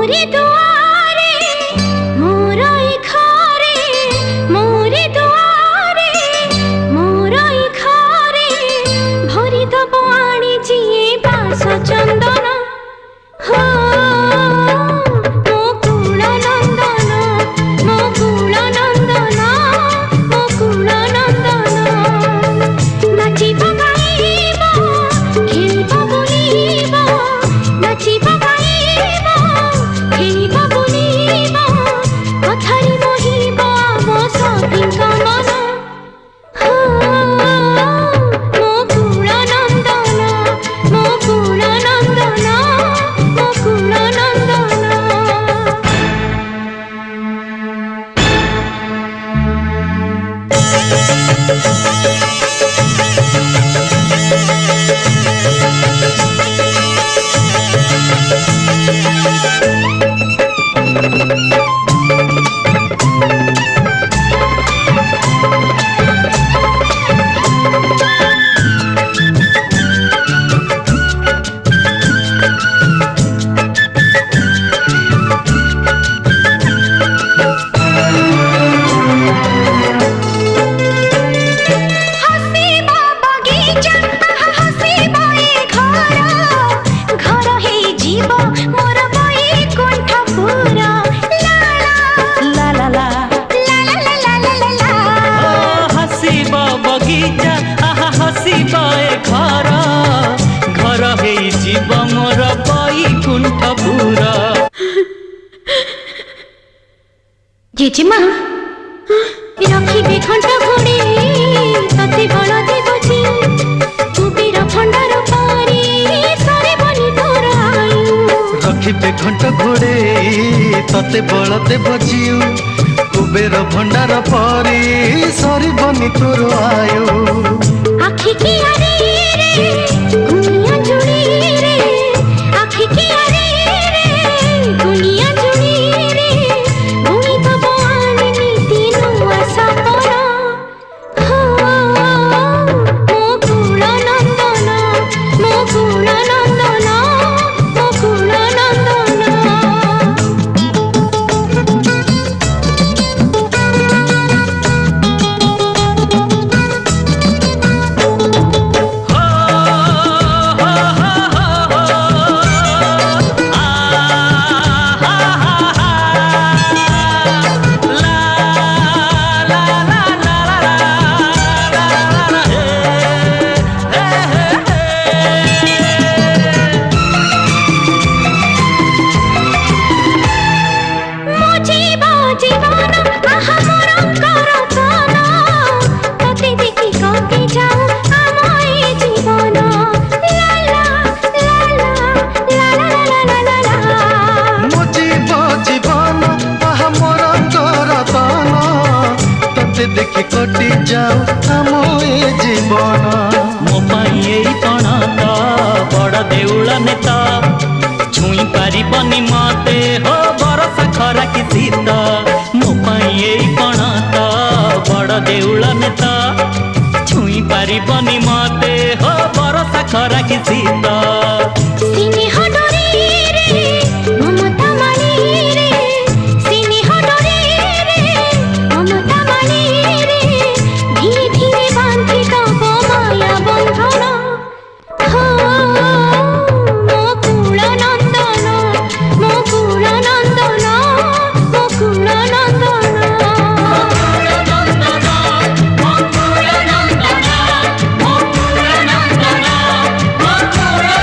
मोरे दुआरे मोर घरे मोरे दुआरे मोर घरे भरी दब आनी जिए बास चंदन हो मुकुल नंदन मुकुल नंदन मुकुल नंदन नाचिब गाइब खेलिब बुलिब नाचिब गाइब खेलिब बुलिब कथारी मोहिब आम सखीଙ୍କ मन हो मुकुल नंदन मुकुल नंदन मुकुल नंदन। हसीबा बगीचा हसीबा ए घर घर हे जीव मोर बैकुंठपुर ला ला ला ला ला ला ला ला ला ला हसीबा बगीचा आहा हसीबा ए घर घर हे जीव मोर बैकुंठपुर। जेजेमा रखिबे घंटा घोड़े तते बड़ देवची कुबेर भंडार पारे सरे बनी तोर आयु रखिबे घंट घोड़े तते बल देव जीव कुबेर भंडार परी सरी बनी तोर आयु आखि की आरे रे गुनिया जुड़ी रे आखि की आरे रे गुनिया जुड़ी रे गुनी तब आनी तीनों आशा पर हो मुकुल नंदन मुकुल नंदन मुकुल नंदन। जीवा जीवन आहा मोर करतन तते देखि कटे जाऊ आम ए जीवन ला ला ला ला ला ला ला ला ला मुजीब जीवन आहा मोर करतन तते देखि कटि जाऊ आम ए जीवन मो पाई एई पण तो बड़ देउल नेता छुई पारिबनी मते हो बरसा खरा कि शीत मो पाई एई पण तो बड़ देउल नेता छुई पारिबनी मते हो बरसा खरा कि शीत स्नेह डोरी रे ममता मानी रे स्नेह डोरी रे ममता मानी रे धीरे धीरे बांधि दब माया बंधन हो मुकुल नंदन मुकुल नंदन मुकुल नंदन मुकुल नंदन मुकुल नंदन मुकुल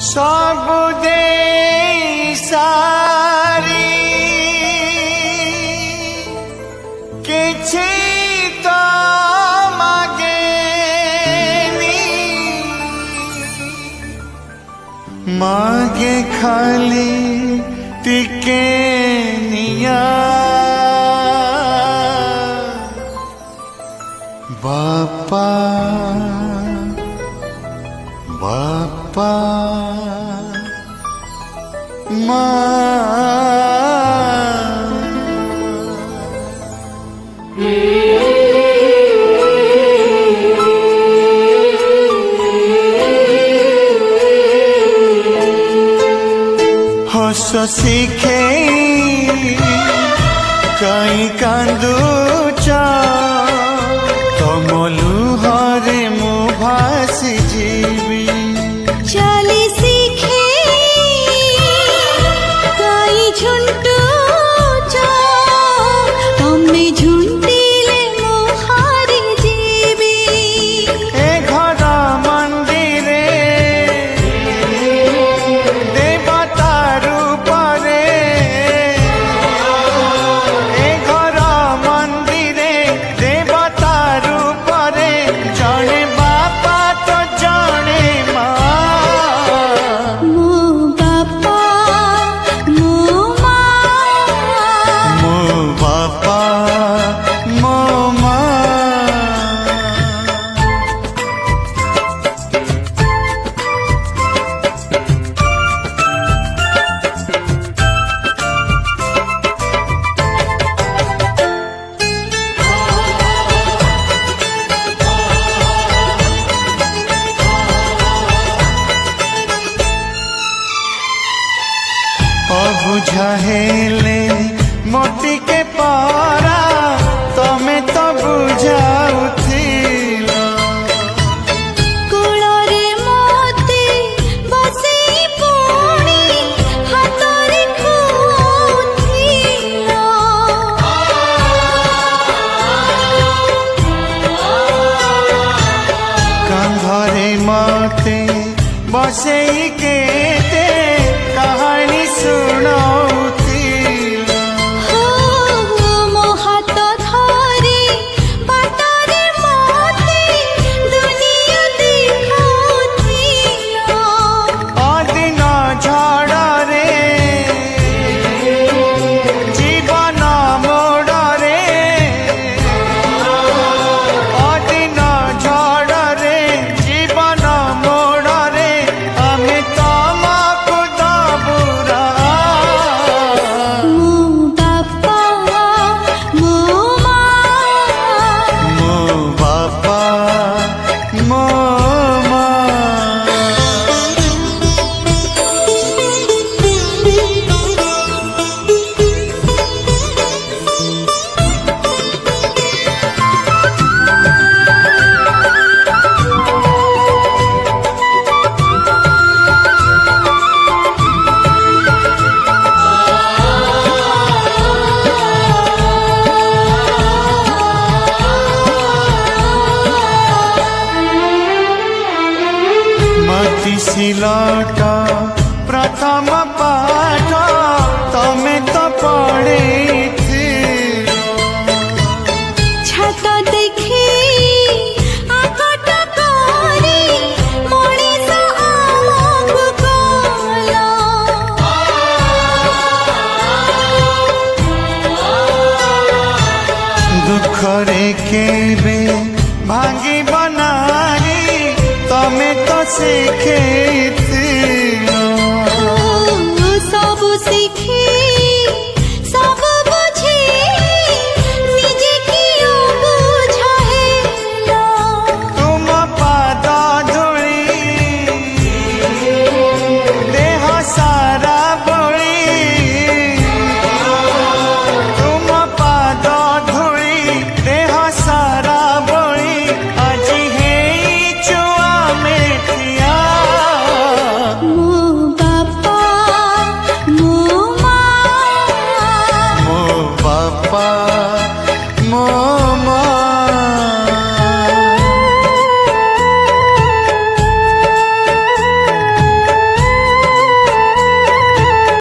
सब दे सारी किछि तो मागेनी मागे खाली टिके निया बापा बापा हस शिखे कई कांदुच तम लुहरे मु भासी जीवी चली सीखे कई झुंटू तमने झुंटीले मुहारी जीवी ए घर मंदिरे देवता रूपरे ए घर मंदिरे देवता रूपरे जणे बापा तो जणे माँ मो बापा मो माँ मो बापा मो माँ अबुझा हेले मोती के पारा तमे तो बुझाउथिल कुଳରେ मोती बसेई पुणी हातरे खुथिल कंधरे मते बसेई केते कहानी सुनाउथिल हो मो हात धरी बाटरे मोती दुनिया देखुथिल अदिन झड़रे जीवन मोड़रे अदिन झड़रे जीवन मोड़रे आमे तमकु दबुरा मो बापा मो माँ मो बापा मो माँ मति सिलट प्रथम पाठ तमे तो पढ़ेथिल छात देखी आकट करी मଣିଷ ଆମକୁ କଲ दुखरे केबे भांगी बनानी तमे तो शिखेथिल